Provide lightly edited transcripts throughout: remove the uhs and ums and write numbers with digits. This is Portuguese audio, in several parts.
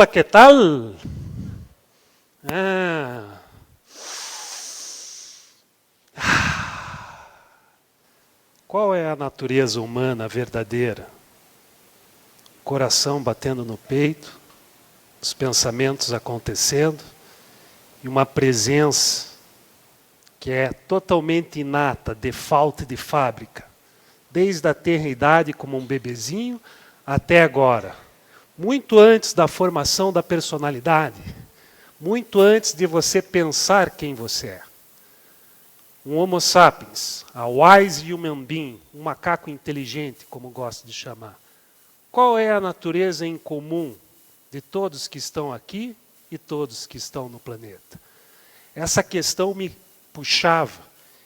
Hola, que tal? Ah. Qual é a natureza humana verdadeira? Coração batendo no peito, os pensamentos acontecendo e uma presença que é totalmente inata, default de fábrica, desde a tenra idade como um bebezinho até agora, muito antes da formação da personalidade, muito antes de você pensar quem você é. Um Homo sapiens, a wise human being, um macaco inteligente, como gosto de chamar. Qual é a natureza em comum de todos que estão aqui e todos que estão no planeta? Essa questão me puxava.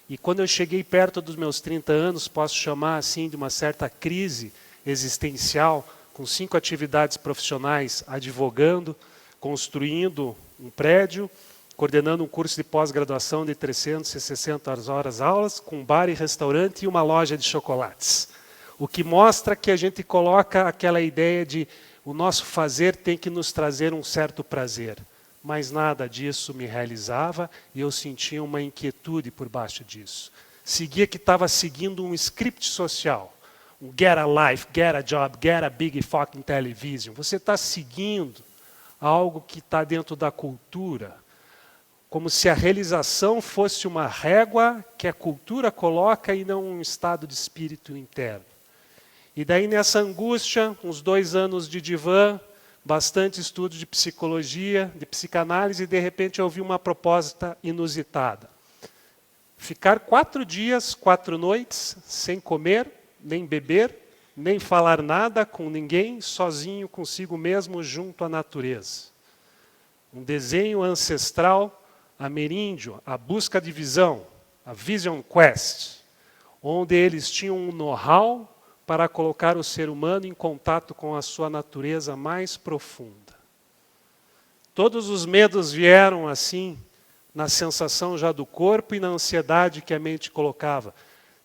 E quando eu cheguei perto dos meus 30 anos, posso chamar assim de uma certa crise existencial, com 5 atividades profissionais, advogando, construindo um prédio, coordenando um curso de pós-graduação de 360 horas aulas, com bar e restaurante e uma loja de chocolates. O que mostra que a gente coloca aquela ideia de o nosso fazer tem que nos trazer um certo prazer. Mas nada disso me realizava e eu sentia uma inquietude por baixo disso. Seguia que estava seguindo um script social. Um get a life, get a job, get a big fucking television. Você está seguindo algo que está dentro da cultura, como se a realização fosse uma régua que a cultura coloca e não um estado de espírito interno. E daí nessa angústia, uns 2 anos de divã, bastante estudo de psicologia, de psicanálise, e de repente eu ouvi uma proposta inusitada. Ficar 4 dias, 4 noites, sem comer, nem beber, nem falar nada com ninguém, sozinho consigo mesmo, junto à natureza. Um desenho ancestral ameríndio, a busca de visão, a Vision Quest, onde eles tinham um know-how para colocar o ser humano em contato com a sua natureza mais profunda. Todos os medos vieram assim, na sensação já do corpo e na ansiedade que a mente colocava.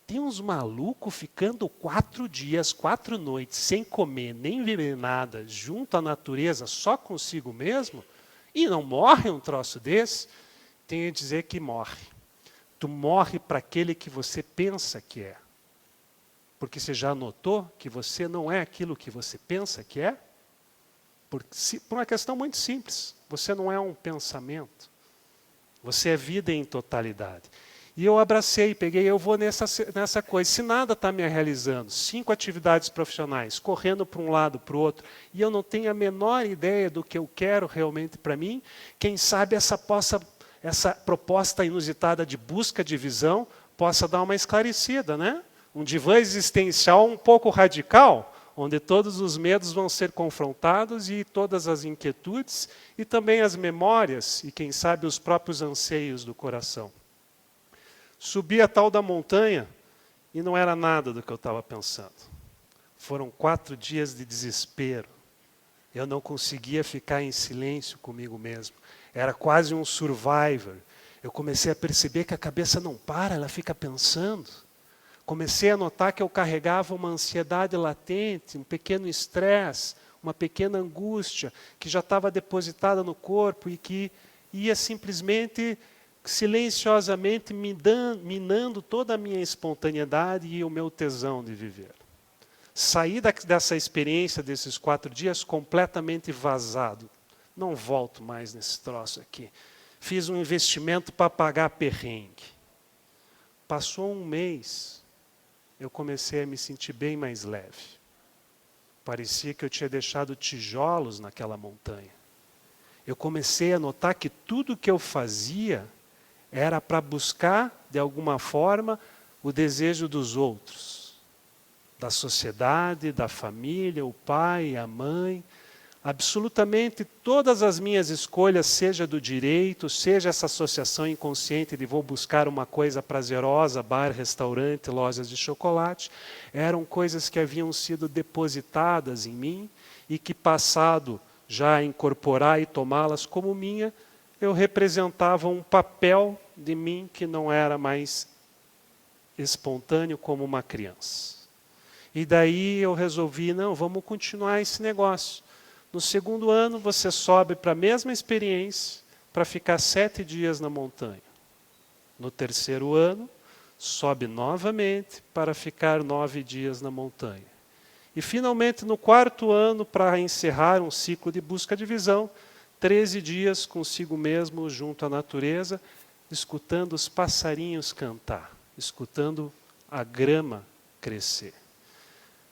Tem uns malucos ficando 4 dias, 4 noites, sem comer, nem beber nada, junto à natureza, só consigo mesmo, e não morre um troço desse? Tenho a dizer que morre. Tu morre para aquele que você pensa que é. Porque você já notou que você não é aquilo que você pensa que é? Por uma questão muito simples. Você não é um pensamento. Você é vida em totalidade. E eu abracei, peguei, eu vou nessa coisa. Se nada está me realizando, 5 atividades profissionais, correndo para um lado, para o outro, e eu não tenho a menor ideia do que eu quero realmente para mim, quem sabe essa proposta inusitada de busca de visão possa dar uma esclarecida, né? Um divã existencial um pouco radical, onde todos os medos vão ser confrontados e todas as inquietudes e também as memórias e, quem sabe, os próprios anseios do coração. Subi a tal da montanha e não era nada do que eu estava pensando. Foram 4 dias de desespero. Eu não conseguia ficar em silêncio comigo mesmo. Era quase um survivor. Eu comecei a perceber que a cabeça não para, ela fica pensando. Comecei a notar que eu carregava uma ansiedade latente, um pequeno estresse, uma pequena angústia que já estava depositada no corpo e que ia simplesmente, silenciosamente, minando toda a minha espontaneidade e o meu tesão de viver. Saí dessa experiência desses 4 dias completamente vazado. Não volto mais nesse troço aqui. Fiz um investimento para pagar perrengue. Passou 1 mês. Eu comecei a me sentir bem mais leve. Parecia que eu tinha deixado tijolos naquela montanha. Eu comecei a notar que tudo que eu fazia era para buscar, de alguma forma, o desejo dos outros. Da sociedade, da família, o pai, a mãe. Absolutamente todas as minhas escolhas, seja do direito, seja essa associação inconsciente de vou buscar uma coisa prazerosa, bar, restaurante, lojas de chocolate, eram coisas que haviam sido depositadas em mim e que, passado já a incorporar e tomá-las como minha, eu representava um papel de mim que não era mais espontâneo como uma criança. E daí eu resolvi, não, vamos continuar esse negócio. No segundo ano, você sobe para a mesma experiência para ficar 7 dias na montanha. No terceiro ano, sobe novamente para ficar 9 dias na montanha. E, finalmente, no quarto ano, para encerrar um ciclo de busca de visão, 13 dias consigo mesmo, junto à natureza, escutando os passarinhos cantar, escutando a grama crescer.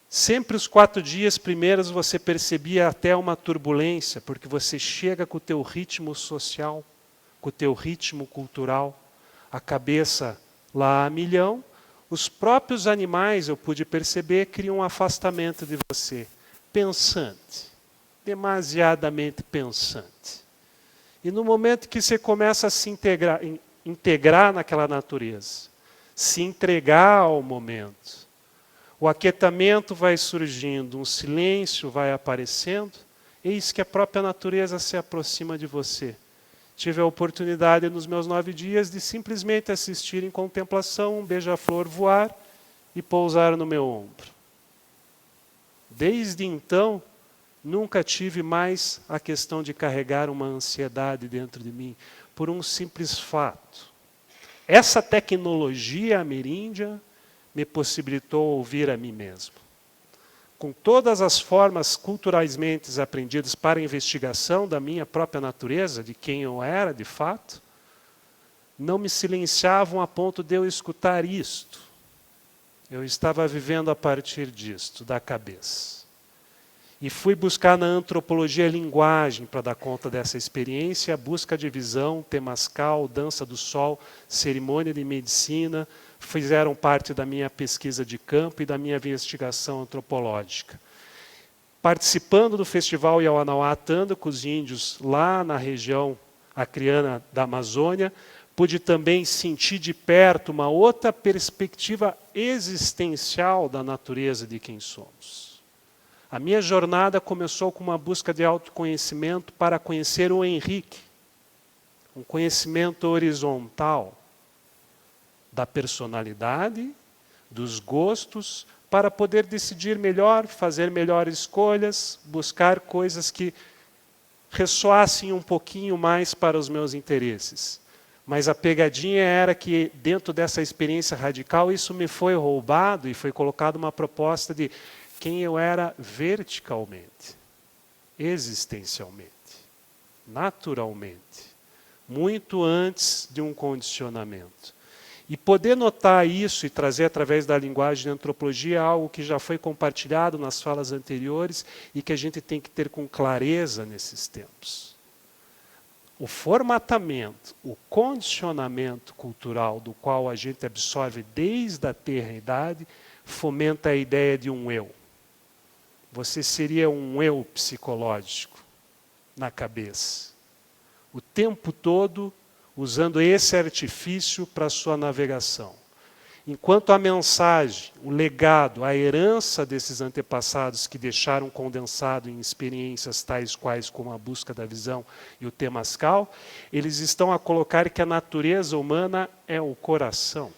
Sempre os 4 dias primeiros você percebia até uma turbulência, porque você chega com o teu ritmo social, com o teu ritmo cultural, a cabeça lá a milhão. Os próprios animais, eu pude perceber, criam um afastamento de você, pensante, demasiadamente pensante. E no momento que você começa a se integrar naquela natureza, se entregar ao momento, o aquietamento vai surgindo, um silêncio vai aparecendo, eis que a própria natureza se aproxima de você. Tive a oportunidade nos meus 9 dias de simplesmente assistir em contemplação um beija-flor voar e pousar no meu ombro. Desde então, nunca tive mais a questão de carregar uma ansiedade dentro de mim, por um simples fato. Essa tecnologia ameríndia me possibilitou ouvir a mim mesmo. Com todas as formas culturalmente aprendidas para a investigação da minha própria natureza, de quem eu era de fato, não me silenciavam a ponto de eu escutar isto. Eu estava vivendo a partir disto, da cabeça. E fui buscar na antropologia a linguagem para dar conta dessa experiência, a busca de visão, temascal, dança do sol, cerimônia de medicina, fizeram parte da minha pesquisa de campo e da minha investigação antropológica. Participando do festival Iauanauá-Tanda com os índios lá na região acreana da Amazônia, pude também sentir de perto uma outra perspectiva existencial da natureza de quem somos. A minha jornada começou com uma busca de autoconhecimento para conhecer o Henrique, um conhecimento horizontal da personalidade, dos gostos, para poder decidir melhor, fazer melhores escolhas, buscar coisas que ressoassem um pouquinho mais para os meus interesses. Mas a pegadinha era que, dentro dessa experiência radical, isso me foi roubado e foi colocado uma proposta de quem eu era verticalmente, existencialmente, naturalmente, muito antes de um condicionamento. E poder notar isso e trazer através da linguagem de antropologia algo que já foi compartilhado nas falas anteriores e que a gente tem que ter com clareza nesses tempos. O formatamento, o condicionamento cultural do qual a gente absorve desde a tenra idade fomenta a ideia de um eu. Você seria um eu psicológico na cabeça. O tempo todo usando esse artifício para a sua navegação. Enquanto a mensagem, o legado, a herança desses antepassados que deixaram condensado em experiências tais quais como a busca da visão e o temascal, eles estão a colocar que a natureza humana é o coração.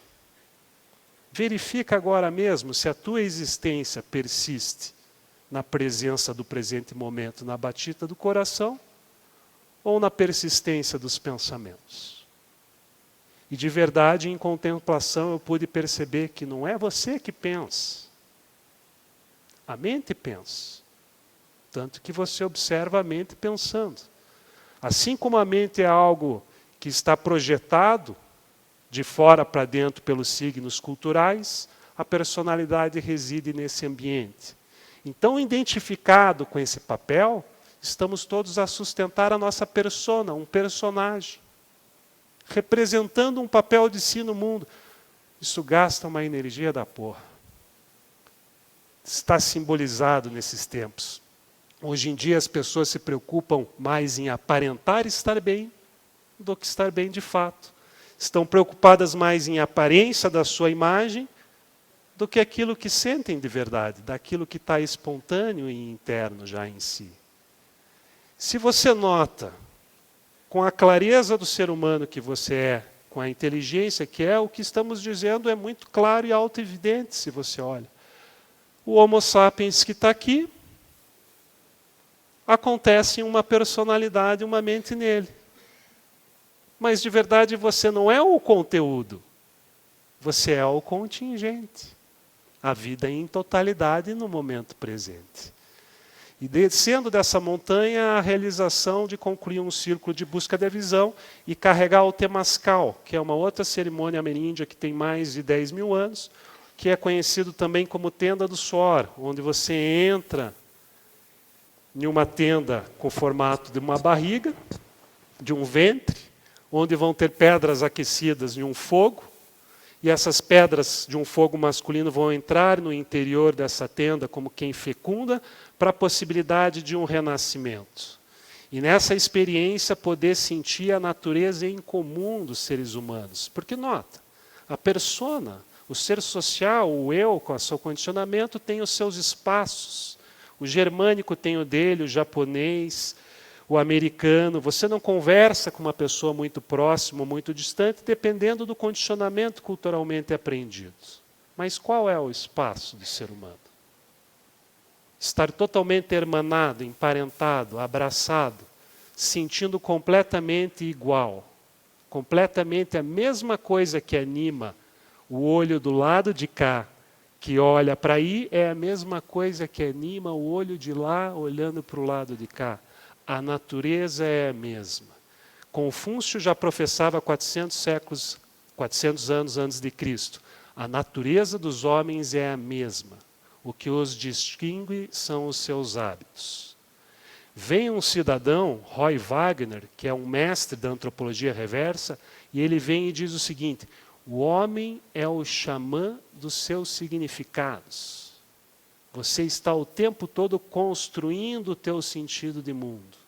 Verifica agora mesmo se a tua existência persiste na presença do presente momento, na batida do coração, ou na persistência dos pensamentos. E de verdade, em contemplação, eu pude perceber que não é você que pensa. A mente pensa. Tanto que você observa a mente pensando. Assim como a mente é algo que está projetado de fora para dentro pelos signos culturais, a personalidade reside nesse ambiente. Então, identificado com esse papel, estamos todos a sustentar a nossa persona, um personagem, representando um papel de si no mundo. Isso gasta uma energia da porra. Está simbolizado nesses tempos. Hoje em dia as pessoas se preocupam mais em aparentar estar bem do que estar bem de fato. Estão preocupadas mais em aparência da sua imagem do que aquilo que sentem de verdade, daquilo que está espontâneo e interno já em si. Se você nota, com a clareza do ser humano que você é, com a inteligência que é, o que estamos dizendo é muito claro e auto-evidente se você olha. O Homo sapiens que está aqui, acontece uma personalidade, uma mente nele. Mas, de verdade, você não é o conteúdo. Você é o contingente. A vida em totalidade no momento presente. E descendo dessa montanha, a realização de concluir um círculo de busca da visão e carregar o Temascal, que é uma outra cerimônia ameríndia que tem mais de 10 mil anos, que é conhecido também como tenda do suor, onde você entra em uma tenda com o formato de uma barriga, de um ventre, onde vão ter pedras aquecidas em um fogo, e essas pedras de um fogo masculino vão entrar no interior dessa tenda como quem fecunda, para a possibilidade de um renascimento. E nessa experiência poder sentir a natureza em comum dos seres humanos. Porque nota, a persona, o ser social, o eu com o seu condicionamento tem os seus espaços. O germânico tem o dele, o japonês, o americano. Você não conversa com uma pessoa muito próxima, muito distante, dependendo do condicionamento culturalmente aprendido. Mas qual é o espaço do ser humano? Estar totalmente hermanado, emparentado, abraçado, sentindo completamente igual, completamente a mesma coisa que anima o olho do lado de cá, que olha para aí, é a mesma coisa que anima o olho de lá, olhando para o lado de cá. A natureza é a mesma. Confúcio já professava 400 anos antes de Cristo. A natureza dos homens é a mesma. O que os distingue são os seus hábitos. Vem um cidadão, Roy Wagner, que é um mestre da antropologia reversa, e ele vem e diz o seguinte: o homem é o xamã dos seus significados. Você está o tempo todo construindo o teu sentido de mundo.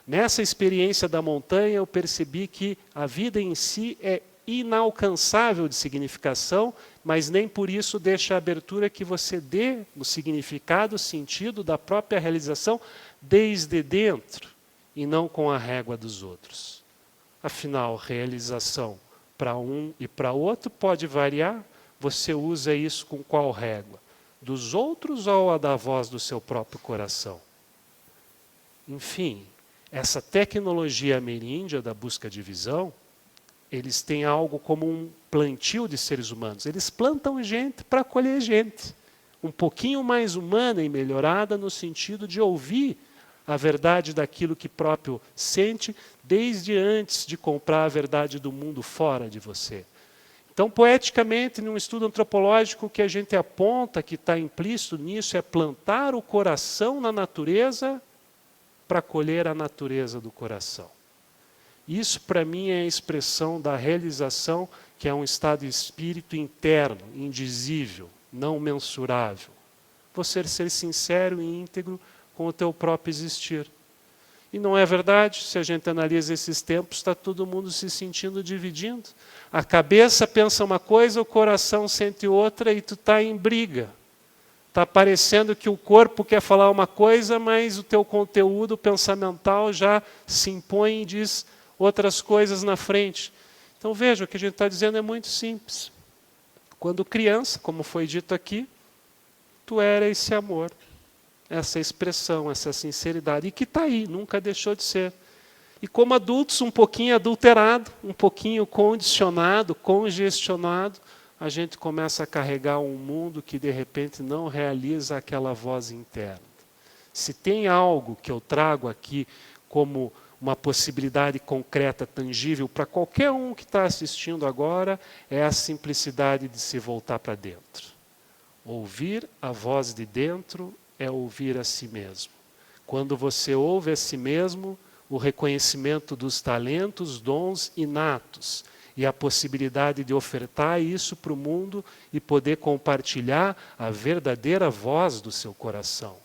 Nessa experiência da montanha, eu percebi que a vida em si é inalcançável de significação, mas nem por isso deixa a abertura que você dê o significado, o sentido da própria realização desde dentro e não com a régua dos outros. Afinal, realização para um e para outro pode variar. Você usa isso com qual régua? Dos outros ou a da voz do seu próprio coração? Enfim, essa tecnologia ameríndia da busca de visão, eles têm algo como um plantio de seres humanos. Eles plantam gente para colher gente. Um pouquinho mais humana e melhorada no sentido de ouvir a verdade daquilo que próprio sente, desde antes de comprar a verdade do mundo fora de você. Então, poeticamente, num estudo antropológico, o que a gente aponta, que está implícito nisso, é plantar o coração na natureza para colher a natureza do coração. Isso, para mim, é a expressão da realização, que é um estado de espírito interno, indizível, não mensurável. Você ser sincero e íntegro com o teu próprio existir. E não é verdade? Se a gente analisa esses tempos, está todo mundo se sentindo dividindo. A cabeça pensa uma coisa, o coração sente outra e tu está em briga. Está parecendo que o corpo quer falar uma coisa, mas o teu conteúdo pensamental já se impõe e diz outras coisas na frente. Então veja, o que a gente está dizendo é muito simples. Quando criança, como foi dito aqui, tu era esse amor, essa expressão, essa sinceridade, e que está aí, nunca deixou de ser. E como adultos, um pouquinho adulterado, um pouquinho condicionado, congestionado, a gente começa a carregar um mundo que de repente não realiza aquela voz interna. Se tem algo que eu trago aqui como uma possibilidade concreta, tangível, para qualquer um que está assistindo agora, é a simplicidade de se voltar para dentro. Ouvir a voz de dentro é ouvir a si mesmo. Quando você ouve a si mesmo, o reconhecimento dos talentos, dons inatos, e a possibilidade de ofertar isso para o mundo e poder compartilhar a verdadeira voz do seu coração.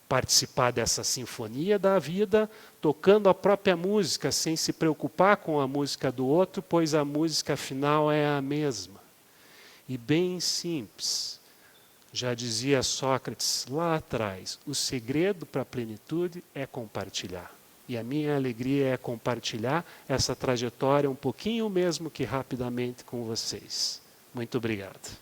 Participar dessa sinfonia da vida, tocando a própria música, sem se preocupar com a música do outro, pois a música final é a mesma. E bem simples. Já dizia Sócrates lá atrás, o segredo para a plenitude é compartilhar. E a minha alegria é compartilhar essa trajetória um pouquinho mesmo que rapidamente com vocês. Muito obrigado.